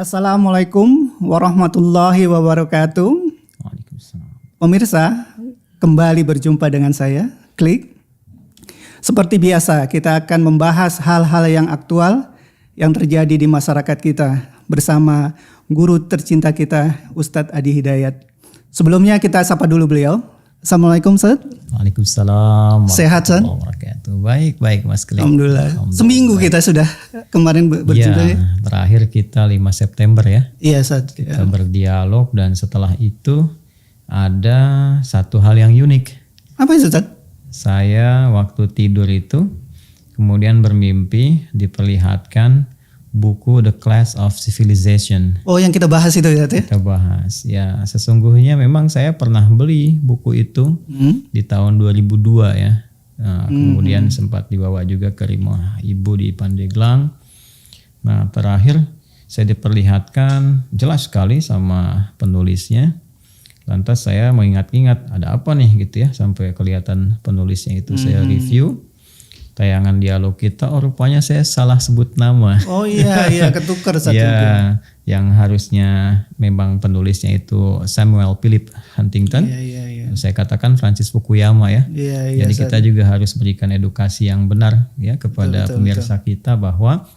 Assalamualaikum warahmatullahi wabarakatuh. Waalaikumsalam. Pemirsa, kembali berjumpa dengan saya, Klik. Seperti biasa, kita akan membahas hal-hal yang aktual yang terjadi di masyarakat kita bersama guru tercinta kita, Ustadz Adi Hidayat. Sebelumnya kita sapa dulu beliau. Assalamualaikum, Ustadz. Waalaikumsalam. Sehat, Ustadz? Baik, Mas Klik. Alhamdulillah. Seminggu kita sudah kemarin berjumpa. Ya, terakhir kita 5 September ya. Iya, Ustadz. Kita berdialog dan setelah itu ada satu hal yang unik. Apa itu, Ustadz? Saya waktu tidur itu kemudian bermimpi diperlihatkan buku The Clash of Civilization. Oh, yang kita bahas itu ya, Ustadz? Kita bahas. Ya, sesungguhnya memang saya pernah beli buku itu di tahun 2002 ya. Nah, kemudian sempat dibawa juga ke rumah ibu di Pandeglang. Nah, terakhir saya diperlihatkan jelas sekali sama penulisnya. Lantas saya mengingat-ingat ada apa nih gitu ya, sampai kelihatan penulisnya itu. Saya review tayangan dialog kita, oh rupanya saya salah sebut nama. Oh iya, ketukar satu. Ya, yang harusnya memang penulisnya itu Samuel Philip Huntington. Iya. Saya katakan Francis Fukuyama ya. Iya, Jadi kita juga harus berikan edukasi yang benar ya kepada pemirsa kita bahwa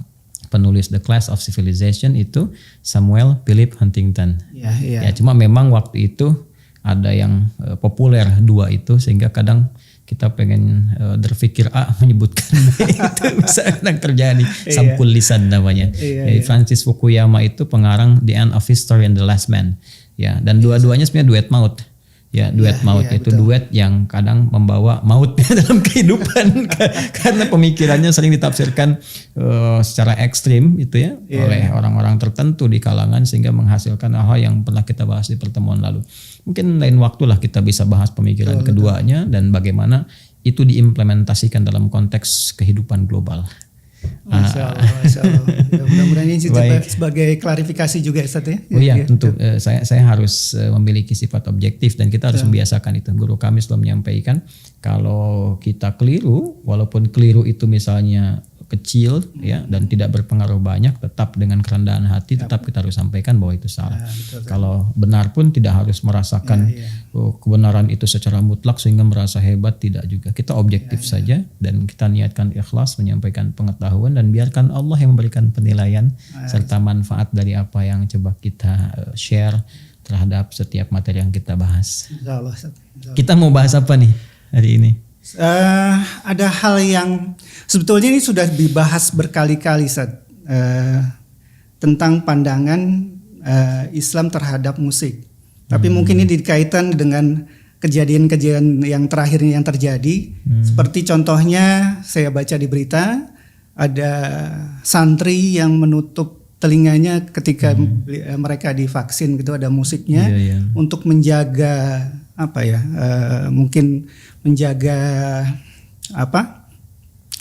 penulis The Clash of Civilization itu Samuel Philip Huntington. Iya. Ya, cuma memang waktu itu ada yang populer dua itu sehingga kadang kita pengen berpikir menyebutkan itu bisa kadang terjadi. Sampul lisan namanya. Jadi Francis Fukuyama itu pengarang The End of History and the Last Man. Ya, dan dua-duanya sebenarnya duet maut. Ya, duet maut itu betul. Duet yang kadang membawa maut dalam kehidupan karena pemikirannya sering ditafsirkan secara ekstrim itu ya oleh orang-orang tertentu di kalangan sehingga menghasilkan hal yang pernah kita bahas di pertemuan lalu. Mungkin lain waktulah kita bisa bahas pemikiran keduanya dan bagaimana itu diimplementasikan dalam konteks kehidupan global. Masya Allah. Ya, mudah-mudahan ini sebagai klarifikasi juga Ustaz ya. Oh iya, tentu saya harus memiliki sifat objektif dan kita harus membiasakan itu. Guru kami selalu menyampaikan kalau kita keliru, walaupun keliru itu misalnya kecil ya dan tidak berpengaruh banyak, tetap dengan kerendahan hati tetap kita harus sampaikan bahwa itu salah. Kalau benar pun tidak harus merasakan kebenaran itu secara mutlak sehingga merasa hebat, tidak juga. Kita objektif saja dan kita niatkan ikhlas menyampaikan pengetahuan dan biarkan Allah yang memberikan penilaian serta manfaat dari apa yang coba kita share terhadap setiap materi yang kita bahas. Insya Allah. Kita mau bahas apa nih hari ini? Ada hal yang sebetulnya ini sudah dibahas berkali-kali tentang pandangan Islam terhadap musik. Tapi mungkin ini dikaitkan dengan kejadian-kejadian yang terakhir yang terjadi. Seperti contohnya saya baca di berita ada santri yang menutup telinganya ketika mereka divaksin gitu, ada musiknya untuk menjaga mungkin menjaga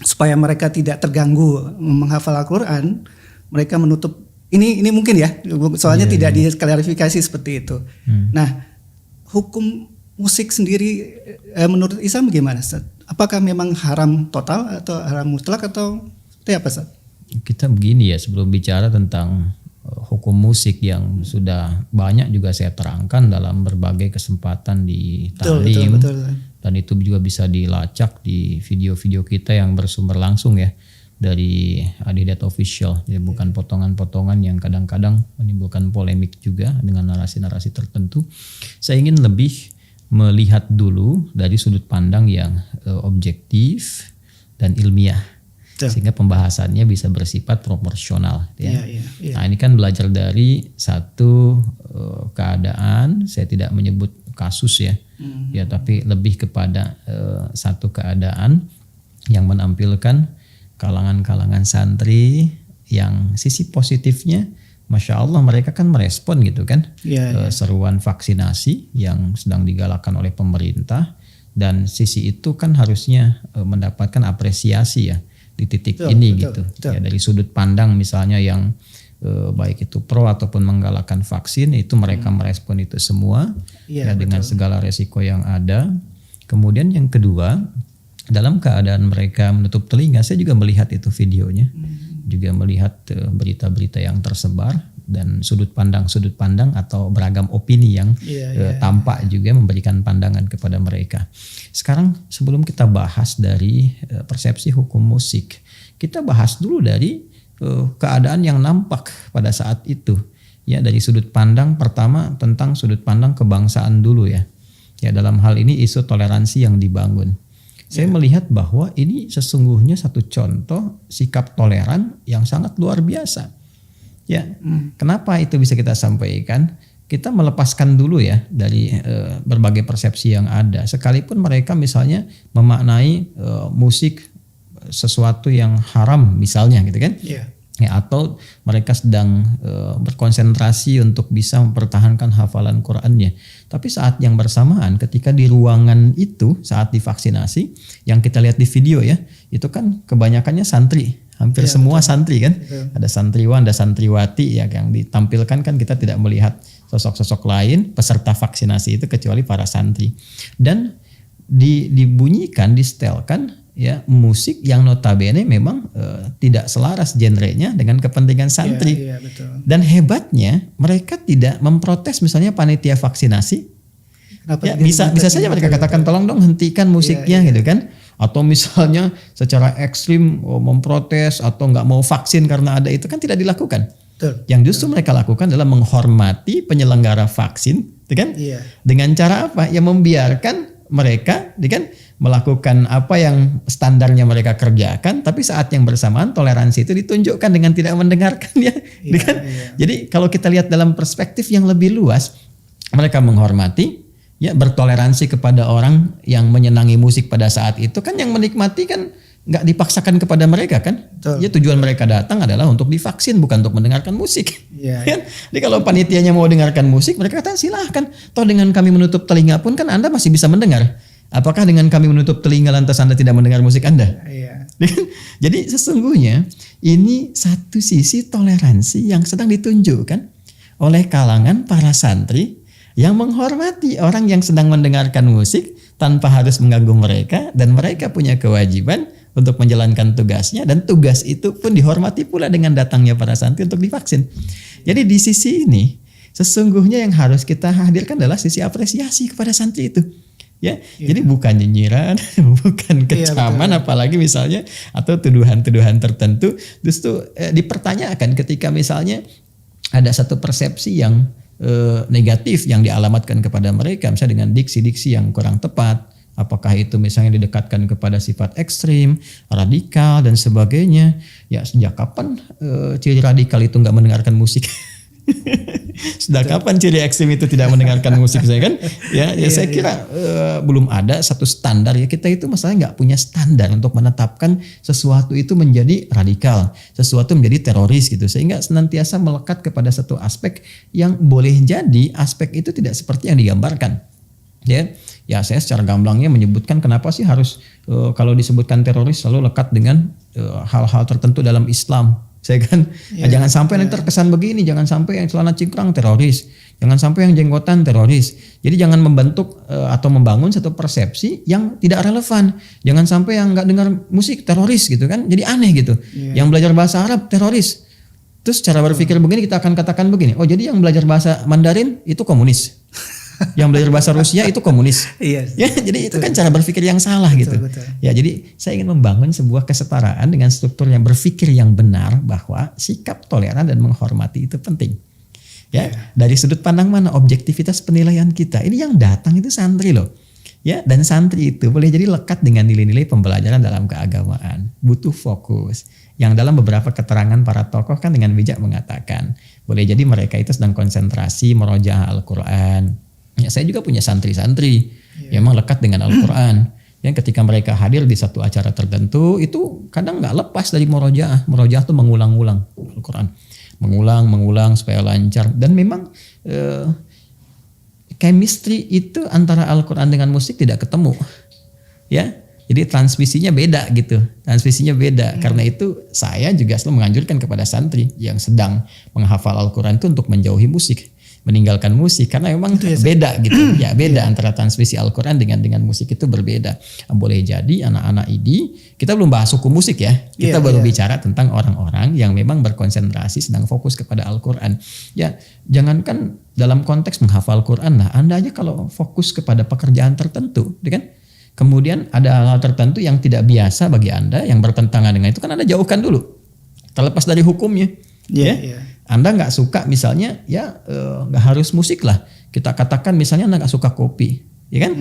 supaya mereka tidak terganggu menghafal Al-Quran, mereka menutup ini mungkin ya, soalnya tidak diklarifikasi seperti itu. Nah, hukum musik sendiri menurut Islam bagaimana, Ustaz? Apakah memang haram total atau haram mutlak atau seperti apa, Ustaz? Kita begini ya, sebelum bicara tentang hukum musik yang sudah banyak juga saya terangkan dalam berbagai kesempatan di ta'lim, betul. Dan itu juga bisa dilacak di video-video kita yang bersumber langsung ya dari Adi Hidayat Official. Jadi bukan potongan-potongan yang kadang-kadang menimbulkan polemik juga dengan narasi-narasi tertentu. Saya ingin lebih melihat dulu dari sudut pandang yang objektif dan ilmiah. Sehingga pembahasannya bisa bersifat proporsional ya. Nah, ini kan belajar dari satu keadaan, saya tidak menyebut kasus ya. Ya, tapi lebih kepada satu keadaan yang menampilkan kalangan-kalangan santri yang sisi positifnya Masya Allah mereka kan merespon gitu kan seruan vaksinasi yang sedang digalakkan oleh pemerintah, dan sisi itu kan harusnya mendapatkan apresiasi ya di titik ini betul. Ya, dari sudut pandang misalnya yang baik itu pro ataupun menggalakkan vaksin, itu mereka merespon itu semua dengan segala resiko yang ada. Kemudian yang kedua, dalam keadaan mereka menutup telinga, saya juga melihat itu videonya, juga melihat berita-berita yang tersebar dan sudut pandang atau beragam opini yang tampak juga memberikan pandangan kepada mereka. Sekarang sebelum kita bahas dari persepsi hukum musik, kita bahas dulu dari keadaan yang nampak pada saat itu. Ya, dari sudut pandang pertama tentang sudut pandang kebangsaan dulu ya. Ya, dalam hal ini isu toleransi yang dibangun. Saya melihat bahwa ini sesungguhnya satu contoh sikap toleran yang sangat luar biasa. Ya, kenapa itu bisa kita sampaikan? Kita melepaskan dulu ya dari berbagai persepsi yang ada. Sekalipun mereka misalnya memaknai musik sesuatu yang haram misalnya gitu kan? Ya, atau mereka sedang berkonsentrasi untuk bisa mempertahankan hafalan Qur'annya. Tapi saat yang bersamaan ketika di ruangan itu saat divaksinasi yang kita lihat di video ya, itu kan kebanyakannya santri, hampir semua santri kan. Ada santriwan, ada santriwati ya, yang ditampilkan kan kita tidak melihat sosok-sosok lain peserta vaksinasi itu kecuali para santri. Dan dibunyikan, disetelkan ya musik yang notabene memang tidak selaras genrenya dengan kepentingan santri. Betul. Dan hebatnya mereka tidak memprotes misalnya panitia vaksinasi. Ya, bisa saja mereka katakan tolong dong hentikan musiknya gitu kan. Atau misalnya secara ekstrim memprotes atau nggak mau vaksin karena ada itu kan tidak dilakukan. Betul. Yang justru mereka lakukan adalah menghormati penyelenggara vaksin, gitu kan? Dengan cara apa? Ya membiarkan mereka, kan, melakukan apa yang standarnya mereka kerjakan, tapi saat yang bersamaan toleransi itu ditunjukkan dengan tidak mendengarkan ya, kan? Jadi kalau kita lihat dalam perspektif yang lebih luas, mereka menghormati, ya bertoleransi kepada orang yang menyenangi musik pada saat itu kan, yang menikmati kan nggak dipaksakan kepada mereka kan. Ya tujuan mereka datang adalah untuk divaksin bukan untuk mendengarkan musik. Kan? Jadi kalau panitianya mau dengarkan musik mereka kata silahkan. Toh dengan kami menutup telinga pun kan Anda masih bisa mendengar. Apakah dengan kami menutup telinga lantas Anda tidak mendengar musik Anda? Jadi sesungguhnya ini satu sisi toleransi yang sedang ditunjukkan oleh kalangan para santri yang menghormati orang yang sedang mendengarkan musik tanpa harus mengganggu mereka, dan mereka punya kewajiban untuk menjalankan tugasnya, dan tugas itu pun dihormati pula dengan datangnya para santri untuk divaksin. Jadi di sisi ini sesungguhnya yang harus kita hadirkan adalah sisi apresiasi kepada santri itu. Ya, jadi bukan nyinyiran, bukan kecaman, apalagi misalnya atau tuduhan-tuduhan tertentu, justru dipertanyakan ketika misalnya ada satu persepsi yang negatif yang dialamatkan kepada mereka, misalnya dengan diksi-diksi yang kurang tepat. Apakah itu misalnya didekatkan kepada sifat ekstrim, radikal dan sebagainya. Ya sejak kapan ciri radikal itu nggak mendengarkan musik? Sejak kapan ciri ekstrim itu tidak mendengarkan musik, saya kan? Saya kira belum ada satu standar ya. Kita itu masalahnya nggak punya standar untuk menetapkan sesuatu itu menjadi radikal, sesuatu menjadi teroris gitu. Sehingga senantiasa melekat kepada satu aspek yang boleh jadi aspek itu tidak seperti yang digambarkan. Ya saya secara gamblangnya menyebutkan kenapa sih harus kalau disebutkan teroris selalu lekat dengan hal-hal tertentu dalam Islam. Saya kan jangan sampai nanti terkesan begini, jangan sampai yang celana cingkrang teroris, jangan sampai yang jenggotan teroris. Jadi jangan membentuk atau membangun satu persepsi yang tidak relevan. Jangan sampai yang nggak dengar musik teroris gitu kan, jadi aneh gitu. Yang belajar bahasa Arab teroris. Terus cara berpikir begini kita akan katakan begini, oh jadi yang belajar bahasa Mandarin itu komunis. Yang belajar bahasa Rusia itu komunis. Ya, jadi itu kan cara berpikir yang salah gitu. Ya, jadi saya ingin membangun sebuah kesetaraan dengan struktur yang berpikir yang benar bahwa sikap toleran dan menghormati itu penting. Ya, dari sudut pandang mana objektivitas penilaian kita. Ini yang datang itu santri loh. Ya, dan santri itu boleh jadi lekat dengan nilai-nilai pembelajaran dalam keagamaan. Butuh fokus. Yang dalam beberapa keterangan para tokoh kan dengan bijak mengatakan, boleh jadi mereka itu sedang konsentrasi merojaah Al-Quran. Ya, saya juga punya santri-santri yang memang lekat dengan Al-Quran. Yang ketika mereka hadir di satu acara tertentu itu kadang nggak lepas dari murojaah. Murojaah itu mengulang-ulang Al-Quran, mengulang supaya lancar. Dan memang chemistry itu antara Al-Quran dengan musik tidak ketemu. Ya, jadi transmisinya beda gitu. Karena itu saya juga selalu menganjurkan kepada santri yang sedang menghafal Al-Quran itu untuk menjauhi musik. meninggalkan musik karena memang beda gitu ya, beda antara transmisi Al-Quran dengan musik itu berbeda. Boleh jadi anak-anak ini, kita belum bahas hukum musik ya, kita baru bicara tentang orang-orang yang memang berkonsentrasi sedang fokus kepada Al-Quran. Ya jangankan dalam konteks menghafal Quran lah, Anda aja kalau fokus kepada pekerjaan tertentu, kan? Kemudian ada hal-hal tertentu yang tidak biasa bagi Anda yang bertentangan dengan itu, kan Anda jauhkan dulu, terlepas dari hukumnya. Anda nggak suka misalnya ya nggak harus musik lah. Kita katakan misalnya Anda nggak suka kopi, ya kan?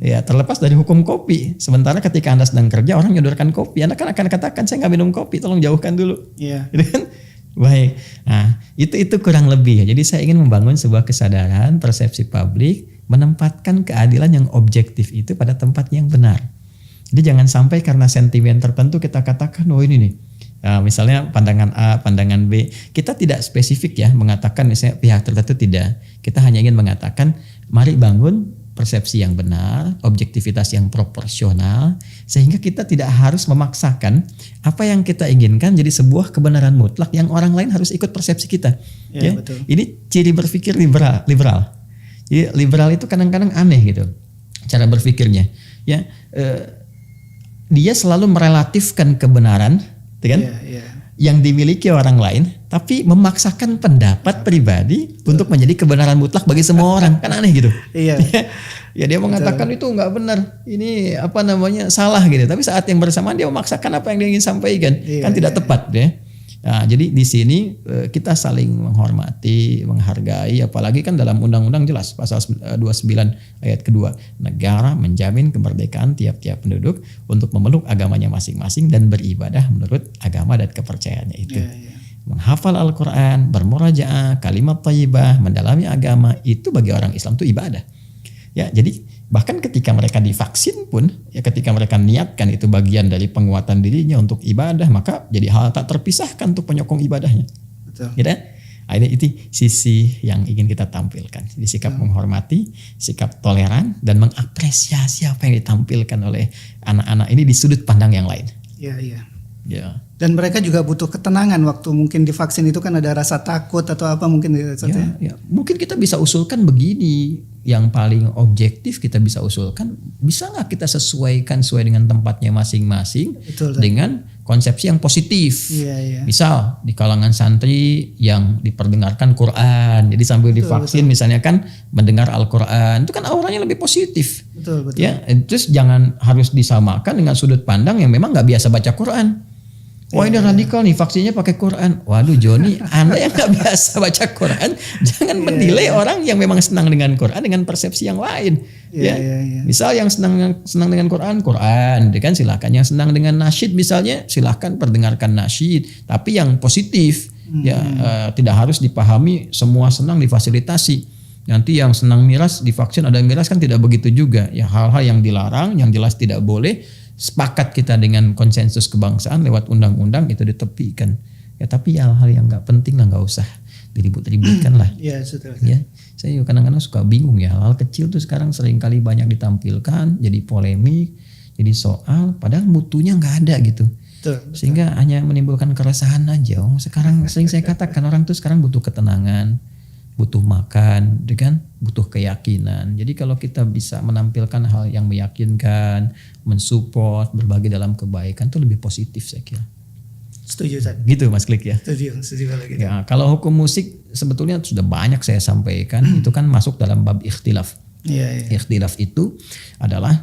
Ya terlepas dari hukum kopi. Sementara ketika Anda sedang kerja orang nyodorkan kopi, Anda kan akan katakan saya nggak minum kopi, tolong jauhkan dulu. Gitu kan? Baik. Nah itu kurang lebih ya. Jadi saya ingin membangun sebuah kesadaran persepsi publik, menempatkan keadilan yang objektif itu pada tempat yang benar. Jadi jangan sampai karena sentimen tertentu kita katakan oh ini nih. Nah, misalnya pandangan A, pandangan B, kita tidak spesifik ya mengatakan misalnya pihak tertentu tidak. Kita hanya ingin mengatakan mari bangun persepsi yang benar, objektivitas yang proporsional, sehingga kita tidak harus memaksakan apa yang kita inginkan jadi sebuah kebenaran mutlak yang orang lain harus ikut persepsi kita. Ya. Betul. Ini ciri berpikir liberal. Jadi liberal itu kadang-kadang aneh gitu cara berpikirnya. Ya, dia selalu merelatifkan kebenaran, kan? Yang dimiliki orang lain, tapi memaksakan pendapat pribadi untuk menjadi kebenaran mutlak bagi semua orang, kan aneh gitu. Ya dia mengatakan itu nggak benar, ini apa namanya salah gitu, tapi saat yang bersamaan dia memaksakan apa yang dia ingin sampaikan, kan tidak tepat ya. Nah, jadi di sini kita saling menghormati, menghargai, apalagi kan dalam undang-undang jelas pasal 29 ayat kedua, negara menjamin kemerdekaan tiap-tiap penduduk untuk memeluk agamanya masing-masing dan beribadah menurut agama dan kepercayaannya itu. Menghafal Al-Quran, bermurajaah, kalimat thayyibah, mendalami agama itu bagi orang Islam itu ibadah. Ya, jadi bahkan ketika mereka divaksin pun, ya ketika mereka niatkan itu bagian dari penguatan dirinya untuk ibadah, maka jadi hal tak terpisahkan untuk penyokong ibadahnya. Betul. Gitu? Nah, itu sisi yang ingin kita tampilkan. Jadi sikap menghormati, sikap toleran, dan mengapresiasi apa yang ditampilkan oleh anak-anak ini di sudut pandang yang lain. Ya. Dan mereka juga butuh ketenangan waktu mungkin divaksin itu kan ada rasa takut atau apa mungkin. Ya. Mungkin kita bisa usulkan begini. Yang paling objektif kita bisa usulkan, bisa nggak kita sesuaikan sesuai dengan tempatnya masing-masing dengan konsepsi yang positif. Misal di kalangan santri yang diperdengarkan Quran, jadi sambil divaksin misalnya kan mendengar Al-Quran, itu kan auranya lebih positif. Ya, terus jangan harus disamakan dengan sudut pandang yang memang nggak biasa baca Quran. Wah ini radikal nih vaksinnya pakai Quran. Waduh Joni, Anda yang gak biasa baca Quran, jangan menilai orang yang memang senang dengan Quran dengan persepsi yang lain. Misal yang senang dengan Quran, kan silahkan. Yang senang dengan nasyid misalnya, silahkan perdengarkan nasyid. Tapi yang positif, tidak harus dipahami semua senang difasilitasi. Nanti yang senang miras divaksin ada miras kan tidak begitu juga. Ya hal-hal yang dilarang, yang jelas tidak boleh. Sepakat kita dengan konsensus kebangsaan lewat undang-undang itu ditepikan. Ya tapi hal-hal yang nggak penting lah nggak usah diribut-ributkan lah. Ya, saya kadang-kadang suka bingung ya, hal-hal kecil tuh sekarang seringkali banyak ditampilkan, jadi polemik, jadi soal, padahal mutunya nggak ada gitu. Sehingga hanya menimbulkan keresahan aja. Sekarang sering saya katakan orang tuh sekarang butuh ketenangan, butuh makan, kan? Butuh keyakinan. Jadi kalau kita bisa menampilkan hal yang meyakinkan, mensupport, berbagi dalam kebaikan itu lebih positif saya kira. Setuju Ustaz. Gitu Mas Klik ya. Setuju kalau gitu. Ya, kalau hukum musik sebetulnya sudah banyak saya sampaikan, itu kan masuk dalam bab ikhtilaf. Ikhtilaf itu adalah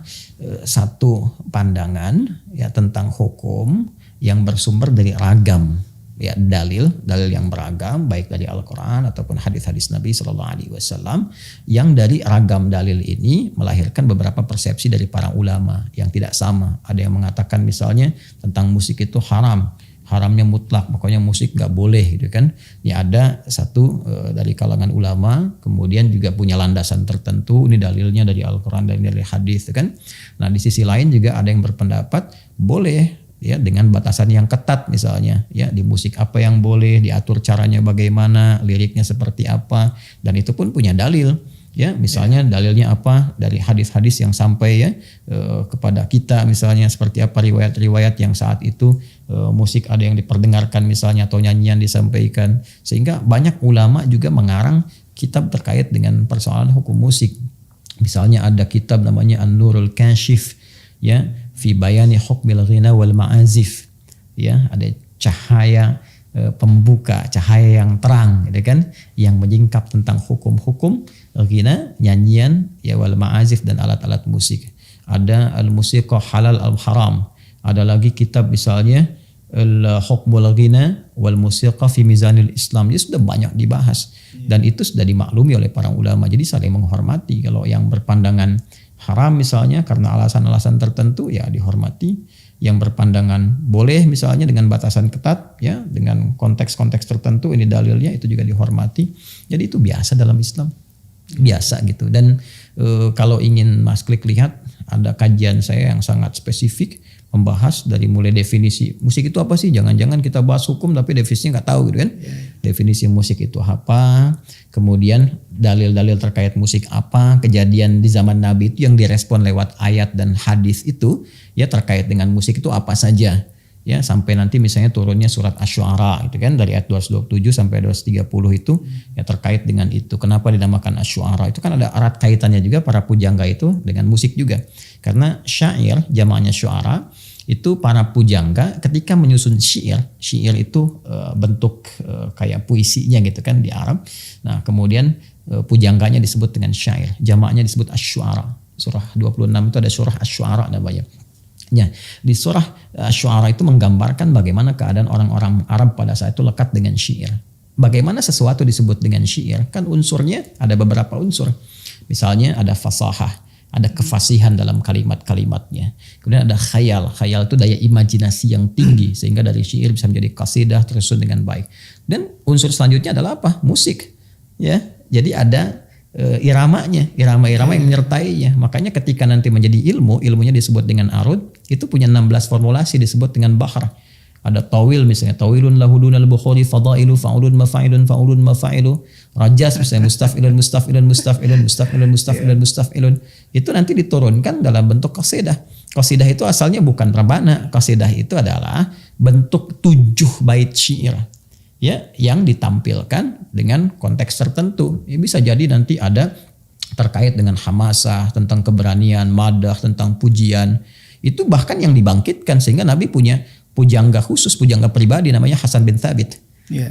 satu pandangan ya tentang hukum yang bersumber dari ragam ya dalil yang beragam baik dari Al-Quran ataupun hadis-hadis Nabi SAW yang dari ragam dalil ini melahirkan beberapa persepsi dari para ulama yang tidak sama. Ada yang mengatakan misalnya tentang musik itu haramnya mutlak, pokoknya musik gak boleh gitu kan. Ya ada satu dari kalangan ulama kemudian juga punya landasan tertentu, ini dalilnya dari Al-Quran dan dari hadis kan. Nah di sisi lain juga ada yang berpendapat boleh ya dengan batasan yang ketat misalnya ya di musik apa yang boleh diatur caranya bagaimana liriknya seperti apa dan itu pun punya dalil ya misalnya dalilnya apa dari hadis-hadis yang sampai ya kepada kita misalnya seperti apa riwayat-riwayat yang saat itu musik ada yang diperdengarkan misalnya atau nyanyian disampaikan sehingga banyak ulama juga mengarang kitab terkait dengan persoalan hukum musik. Misalnya ada kitab namanya An-Nurul Kashif, ya, fi bayani hukmil ghina wal ma'azif. Ya, ada cahaya pembuka, cahaya yang terang, gitu kan, yang menyingkap tentang hukum-hukum ghina, nyanyian, ya, wal ma'azif, dan alat-alat musik. Ada al-musiqa halal al-haram. Ada lagi kitab misalnya al-hukmul ghina wal musiqa fi mizanil Islam. Ini sudah banyak dibahas dan itu sudah dimaklumi oleh para ulama. Jadi saling menghormati. Kalau yang berpandangan haram misalnya karena alasan-alasan tertentu, ya dihormati. Yang berpandangan boleh misalnya dengan batasan ketat, ya, dengan konteks-konteks tertentu, ini dalilnya, itu juga dihormati. Jadi itu biasa dalam Islam, biasa gitu. Dan kalau ingin Mas Klik lihat, ada kajian saya yang sangat spesifik membahas dari mulai definisi musik itu apa sih. Jangan-jangan kita bahas hukum tapi definisinya nggak tahu, gitu kan. Definisi musik itu apa, kemudian dalil-dalil terkait musik apa, kejadian di zaman Nabi itu yang direspon lewat ayat dan hadis itu, ya, terkait dengan musik itu apa saja, ya, sampai nanti misalnya turunnya surat Asy-Syu'ara gitu kan, dari ayat 227 sampai 230 itu, ya, terkait dengan itu. Kenapa dinamakan Asy-Syu'ara? Itu kan ada erat kaitannya juga para pujangga itu dengan musik juga. Karena syair, jamaknya syu'ara, itu para pujangga ketika menyusun syair itu bentuk kayak puisinya gitu kan di Arab. Nah, kemudian pujangganya disebut dengan syair, jamaknya disebut Asy-Syu'ara. Surah 26 itu ada surah Asy-Syu'ara namanya. Ya, di surah Asy-Syu'ara itu menggambarkan bagaimana keadaan orang-orang Arab pada saat itu lekat dengan syair. Bagaimana sesuatu disebut dengan syair? Kan unsurnya ada beberapa unsur. Misalnya ada fasahah, ada kefasihan dalam kalimat-kalimatnya. Kemudian ada khayal. Khayal itu daya imajinasi yang tinggi sehingga dari syair bisa menjadi qasidah tersusun dengan baik. Dan unsur selanjutnya adalah apa? Musik. Ya. Jadi ada iramanya, irama-irama yang menyertainya. Makanya ketika nanti menjadi ilmu, ilmunya disebut dengan arud, itu punya 16 formulasi disebut dengan bahar. Ada tawil misalnya, tawilun lahudunal bukhari fadailu fa'ulun mafa'ilu. Rajas misalnya mustaf'ilun. Itu nanti diturunkan dalam bentuk qasidah. Qasidah itu asalnya bukan rebana. Qasidah itu adalah bentuk 7 bait syair, ya, yang ditampilkan dengan konteks tertentu. Ya, bisa jadi nanti ada terkait dengan hamasah, tentang keberanian, madah, tentang pujian. Itu bahkan yang dibangkitkan sehingga Nabi punya pujangga khusus, pujangga pribadi namanya Hasan bin Thabit.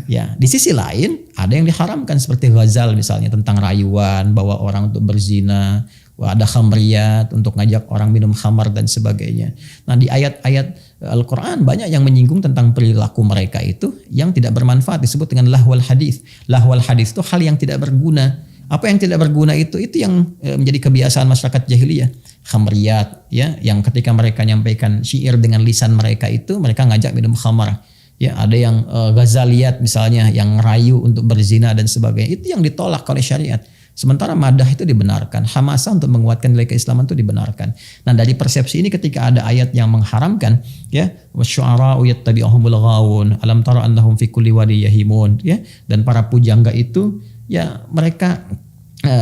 Ya, di sisi lain ada yang diharamkan seperti ghazal misalnya tentang rayuan, bawa orang untuk berzina, ada khamriyat untuk ngajak orang minum khamar dan sebagainya. Nah, di ayat-ayat Al-Quran banyak yang menyinggung tentang perilaku mereka itu yang tidak bermanfaat, disebut dengan lahwal hadis. Lahwal hadis itu hal yang tidak berguna. Apa yang tidak berguna itu yang menjadi kebiasaan masyarakat jahiliyah. Khamriyat, ya, yang ketika mereka nyampaikan syair dengan lisan mereka itu mereka ngajak minum khamar. Ya, ada yang ghazaliyat misalnya yang rayu untuk berzina dan sebagainya. Itu yang ditolak oleh syariat. Sementara madah itu dibenarkan, hamasah untuk menguatkan nilai keislaman itu dibenarkan. Nah, dari persepsi ini ketika ada ayat yang mengharamkan, ya, wasyu'ara'u yattabi'uhumul ghawun, alam tara annahum fi kulli wadi yahimun, ya, dan para pujangga itu, ya, mereka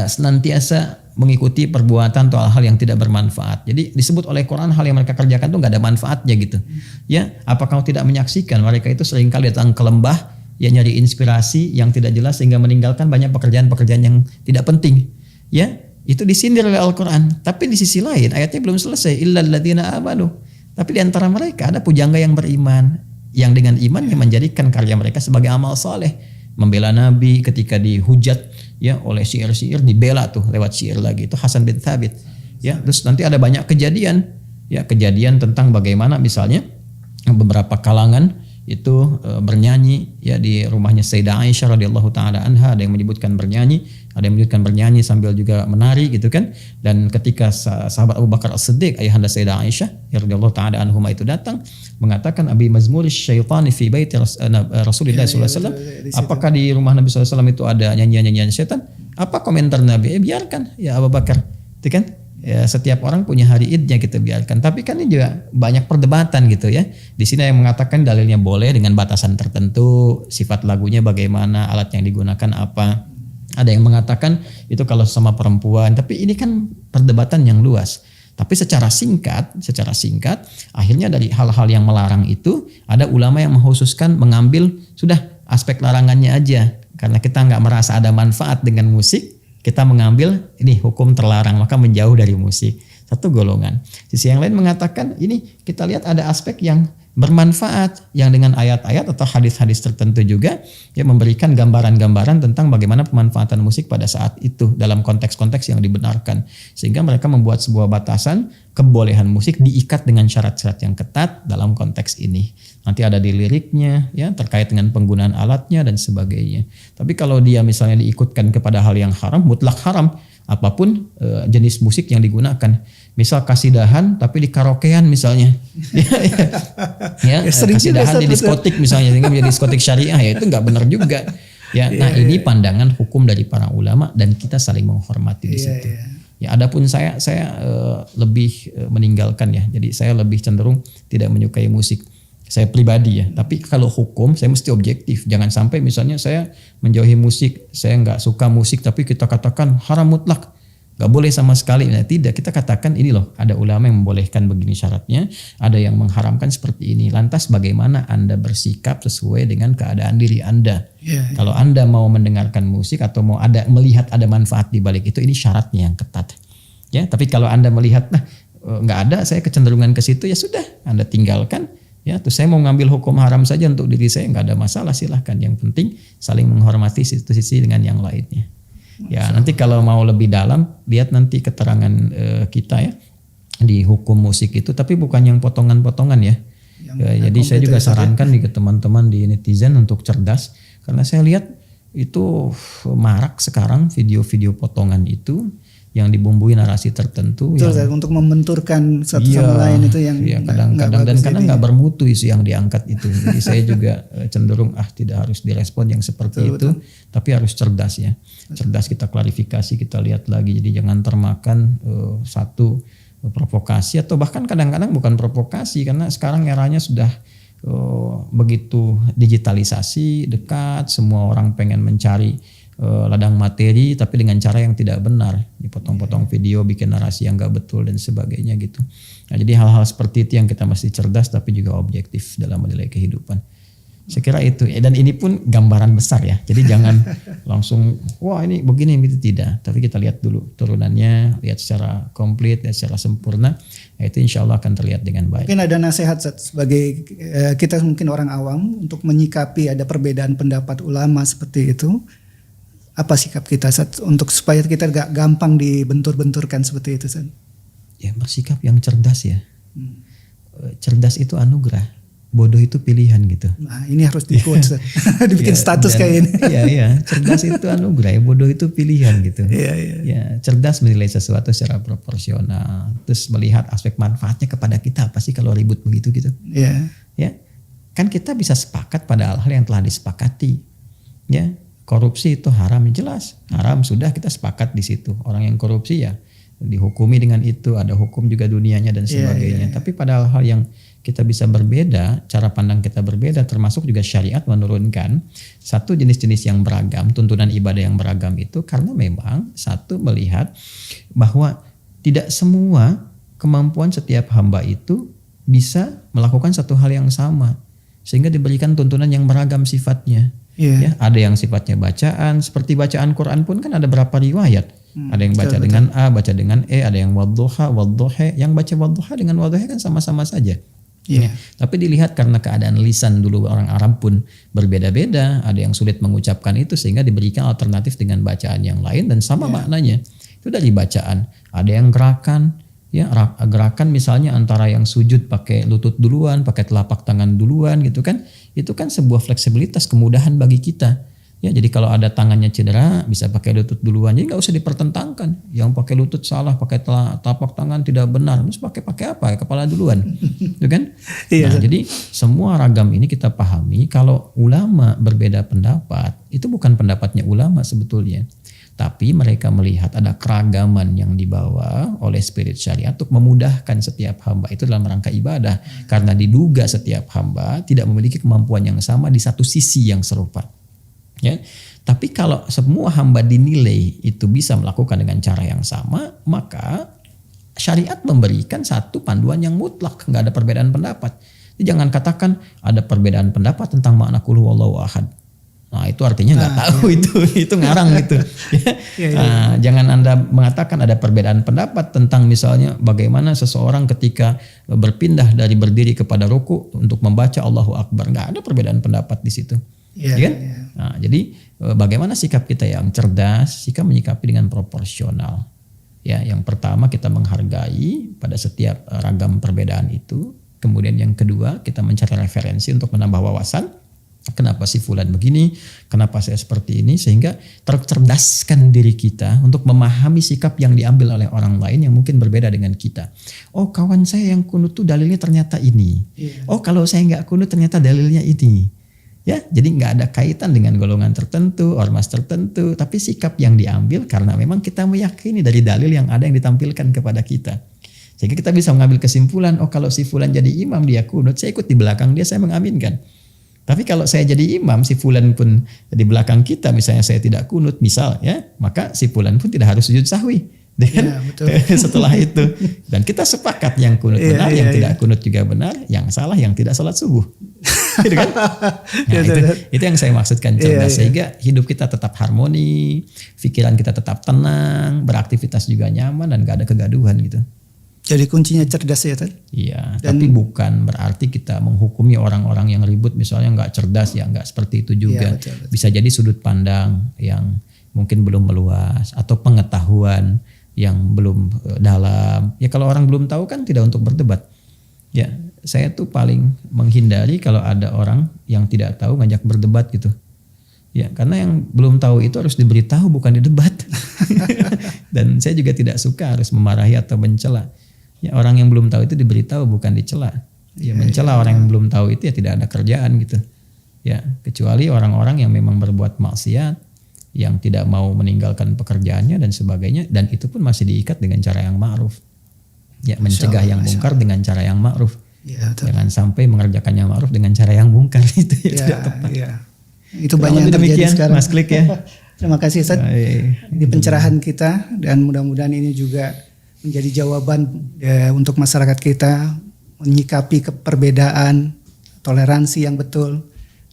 senantiasa mengikuti perbuatan atau hal-hal yang tidak bermanfaat. Jadi disebut oleh Quran hal yang mereka kerjakan itu nggak ada manfaatnya gitu. Ya, apakah kamu tidak menyaksikan mereka itu seringkali datang ke lembah, ya, nyari inspirasi yang tidak jelas sehingga meninggalkan banyak pekerjaan-pekerjaan yang tidak penting. Ya, itu disindir oleh Al-Quran. Tapi di sisi lain ayatnya belum selesai. Illal ladzina amanu. Tapi di antara mereka ada pujangga yang beriman, yang dengan imannya menjadikan karya mereka sebagai amal saleh. Membela Nabi ketika dihujat, ya, oleh syair-syair, dibela tuh lewat syair lagi, itu Hasan bin Thabit. Ya, terus nanti ada banyak kejadian, ya, kejadian tentang bagaimana misalnya beberapa kalangan itu bernyanyi, ya, di rumahnya Sayyidah Aisyah radhiyallahu taala anha, ada yang menyebutkan bernyanyi, ada yang menyebutkan bernyanyi sambil juga menari gitu kan. Dan ketika sahabat Abu Bakar As-Siddiq, ayahanda Sayyidah Aisyah radhiyallahu taala anhuma itu datang mengatakan abi mazmuri syaitani fi baiti Rasulullah sallallahu alaihi wasallam, apakah di rumah Nabi sallallahu alaihi wasallam itu ada nyanyian-nyanyian setan? Apa komentar Nabi? Biarkan ya Abu Bakar, itu kan. Ya, setiap orang punya hari idnya, kita biarkan. Tapi kan ini juga banyak perdebatan gitu ya. Di sini yang mengatakan dalilnya boleh dengan batasan tertentu, sifat lagunya bagaimana, alat yang digunakan apa. Ada yang mengatakan itu kalau sama perempuan. Tapi ini kan perdebatan yang luas. Tapi secara singkat, akhirnya dari hal-hal yang melarang itu ada ulama yang mengkhususkan mengambil sudah aspek larangannya aja, Karena kita nggak merasa ada manfaat dengan musik, kita mengambil ini hukum terlarang, maka menjauh dari musik. Satu golongan. Sisi yang lain mengatakan ini kita lihat ada aspek yang bermanfaat, yang dengan ayat-ayat atau hadis-hadis tertentu juga ya memberikan gambaran-gambaran tentang bagaimana pemanfaatan musik pada saat itu dalam konteks-konteks yang dibenarkan, sehingga mereka membuat sebuah batasan kebolehan musik diikat dengan syarat-syarat yang ketat dalam konteks ini. Nanti ada di liriknya ya terkait dengan penggunaan alatnya dan sebagainya. Tapi kalau dia misalnya diikutkan kepada hal yang haram, mutlak haram, apapun jenis musik yang digunakan. Misal kasidahan tapi di karaokean misalnya. ya, kasidahan di diskotik misalnya sehingga menjadi diskotik syariah, ya itu nggak benar juga. Ya, nah ini pandangan hukum dari para ulama dan kita saling menghormati di situ. Ya, adapun saya lebih meninggalkan ya. Jadi saya lebih cenderung tidak menyukai musik. Saya pribadi ya. Tapi kalau hukum saya mesti objektif. Jangan sampai misalnya saya menjauhi musik, saya nggak suka musik tapi kita katakan haram mutlak. Gak boleh sama sekali. Nah, tidak, kita katakan ini loh, ada ulama yang membolehkan begini syaratnya, ada yang mengharamkan seperti ini. Lantas bagaimana Anda bersikap sesuai dengan keadaan diri Anda? Kalau Anda mau mendengarkan musik atau mau melihat ada manfaat di balik itu, ini syaratnya yang ketat. Ya, tapi kalau Anda melihat nggak ada, saya kecenderungan ke situ, ya sudah, Anda tinggalkan. Ya, terus saya mau ngambil hukum haram saja untuk diri saya, nggak ada masalah, silahkan. Yang penting saling menghormati sisi dengan yang lainnya. Ya, nanti kalau mau lebih dalam lihat nanti keterangan kita ya di hukum musik itu, tapi bukan yang potongan-potongan ya. Jadi saya juga sarankan ke teman-teman di netizen untuk cerdas, karena saya lihat itu marak sekarang video-video potongan itu yang dibumbui narasi tertentu. Betul, yang untuk membenturkan satu sama lain itu yang kadang-kadang dan kadang nggak bermutu isu yang diangkat itu. Jadi saya juga cenderung tidak harus direspon yang seperti itu, tapi harus cerdas ya. Cerdas kita klarifikasi, kita lihat lagi. Jadi jangan termakan satu provokasi atau bahkan kadang-kadang bukan provokasi, karena sekarang eranya sudah begitu digitalisasi, dekat, semua orang pengen mencari ladang materi tapi dengan cara yang tidak benar, dipotong-potong video, bikin narasi yang gak betul dan sebagainya gitu. Nah, jadi hal-hal seperti itu yang kita mesti cerdas tapi juga objektif dalam menilai kehidupan. Saya kira itu, dan ini pun gambaran besar ya. Jadi jangan langsung wah ini begini gitu, tidak. Tapi kita lihat dulu turunannya, lihat secara komplit, lihat secara sempurna. Nah, itu insya Allah akan terlihat dengan baik. Mungkin ada nasihat sebagai kita mungkin orang awam untuk menyikapi ada perbedaan pendapat ulama seperti itu. Apa sikap kita untuk supaya kita gak gampang dibentur-benturkan seperti itu, San? Ya, bersikap yang cerdas ya. Cerdas itu anugerah, bodoh itu pilihan gitu. Nah, ini harus di-quote, dibikin status kayak ini. Iya, cerdas itu anugerah, ya, bodoh itu pilihan gitu. Ya, cerdas menilai sesuatu secara proporsional, terus melihat aspek manfaatnya kepada kita apa sih kalau ribut begitu gitu. Iya. Ya, kan kita bisa sepakat pada hal-hal yang telah disepakati. Ya. Korupsi itu haram, jelas haram, sudah kita sepakat di situ. Orang yang korupsi ya dihukumi dengan itu, ada hukum juga dunianya dan sebagainya. Tapi pada hal yang kita bisa berbeda, cara pandang kita berbeda, termasuk juga syariat menurunkan satu jenis-jenis yang beragam, tuntunan ibadah yang beragam itu karena memang satu melihat bahwa tidak semua kemampuan setiap hamba itu bisa melakukan satu hal yang sama, sehingga diberikan tuntunan yang beragam sifatnya. Ya, ada yang sifatnya bacaan, seperti bacaan Quran pun kan ada berapa riwayat. Ada yang baca dengan A, baca dengan E, ada yang wadduha, yang baca wadduha dengan wadduha kan sama-sama saja. Ya. Tapi dilihat karena keadaan lisan dulu orang Arab pun berbeda-beda, ada yang sulit mengucapkan itu sehingga diberikan alternatif dengan bacaan yang lain dan sama maknanya. Itu dari bacaan. Ada yang gerakan, ya gerakan misalnya antara yang sujud pakai lutut duluan, pakai telapak tangan duluan gitu kan. Itu kan sebuah fleksibilitas, kemudahan bagi kita. Ya, jadi kalau ada tangannya cedera bisa pakai lutut duluan. Jadi nggak usah dipertentangkan. Yang pakai lutut salah, pakai telapak tangan tidak benar. Terus pakai apa? Kepala duluan, gitu kan? Nah, jadi semua ragam ini kita pahami. Kalau ulama berbeda pendapat, itu bukan pendapatnya ulama sebetulnya. Tapi mereka melihat ada keragaman yang dibawa oleh spirit syariat untuk memudahkan setiap hamba itu dalam rangka ibadah. Karena diduga setiap hamba tidak memiliki kemampuan yang sama di satu sisi yang serupa. Ya. Tapi kalau semua hamba dinilai itu bisa melakukan dengan cara yang sama, maka syariat memberikan satu panduan yang mutlak, nggak ada perbedaan pendapat. Jadi jangan katakan ada perbedaan pendapat tentang makna qul huwallahu ahad. Nah itu artinya nggak tahu itu ngarang gitu. Nah, jangan Anda mengatakan ada perbedaan pendapat tentang misalnya bagaimana seseorang ketika berpindah dari berdiri kepada ruku untuk membaca Allahu Akbar, nggak ada perbedaan pendapat di situ. Kan? Nah, jadi bagaimana sikap kita yang cerdas, sikap menyikapi dengan proporsional. Ya, yang pertama kita menghargai pada setiap ragam perbedaan itu. Kemudian yang kedua kita mencari referensi untuk menambah wawasan. Kenapa si fulan begini, kenapa saya seperti ini, sehingga tercerdaskan diri kita untuk memahami sikap yang diambil oleh orang lain yang mungkin berbeda dengan kita. Oh kawan saya yang kunut tuh dalilnya ternyata ini. Oh kalau saya nggak kunut ternyata dalilnya ini. Ya, jadi nggak ada kaitan dengan golongan tertentu, ormas tertentu, tapi sikap yang diambil karena memang kita meyakini dari dalil yang ada yang ditampilkan kepada kita. Sehingga kita bisa mengambil kesimpulan, oh kalau si fulan jadi imam dia kunut, saya ikut di belakang dia, saya mengaminkan. Tapi kalau saya jadi imam, si fulan pun di belakang kita, misalnya saya tidak kunut, misal ya, maka si fulan pun tidak harus sujud sahwi. Dan setelah itu, dan kita sepakat yang kunut benar, yang tidak kunut juga benar, yang salah, yang tidak salat subuh. Gitu kan? Nah, itu yang saya maksudkan cerdas, sehingga hidup kita tetap harmoni, pikiran kita tetap tenang, beraktivitas juga nyaman dan gak ada kegaduhan gitu. Jadi kuncinya cerdas ya Tad? Iya, tapi bukan berarti kita menghukumi orang-orang yang ribut misalnya nggak cerdas ya, nggak seperti itu juga. Betul. Bisa jadi sudut pandang yang mungkin belum meluas atau pengetahuan yang belum dalam. Ya kalau orang belum tahu kan tidak untuk berdebat. Ya, saya tuh paling menghindari kalau ada orang yang tidak tahu ngajak berdebat gitu. Ya, karena yang belum tahu itu harus diberitahu bukan didebat. Dan saya juga tidak suka harus memarahi atau mencela. Ya, orang yang belum tahu itu diberitahu bukan dicela. Ya, mencela orang yang belum tahu itu ya tidak ada kerjaan gitu. Ya, kecuali orang-orang yang memang berbuat maksiat, yang tidak mau meninggalkan pekerjaannya dan sebagainya, dan itu pun masih diikat dengan cara yang ma'ruf. Ya, mencegah yang mungkar dengan cara yang ma'ruf. Ya, jangan sampai mengerjakan yang ma'ruf dengan cara yang mungkar, itu ya, tidak tepat. Ya. Itu banyak yang terjadi sekarang. Mas Klik ya. Terima kasih Ustaz di pencerahan kita, dan mudah-mudahan ini juga menjadi jawaban untuk masyarakat kita menyikapi perbedaan, toleransi yang betul,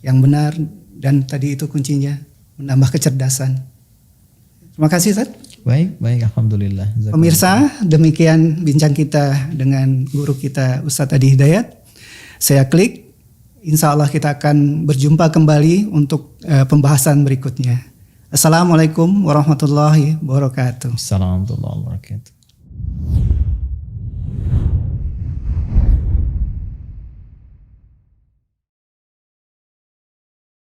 yang benar, dan tadi itu kuncinya menambah kecerdasan. Terima kasih Ustaz. Baik, alhamdulillah. Pemirsa, demikian bincang kita dengan guru kita Ustadz Adi Hidayat. Saya Klik. Insya Allah kita akan berjumpa kembali untuk pembahasan berikutnya. Assalamualaikum warahmatullahi wabarakatuh. Assalamualaikum warahmatullahi wabarakatuh.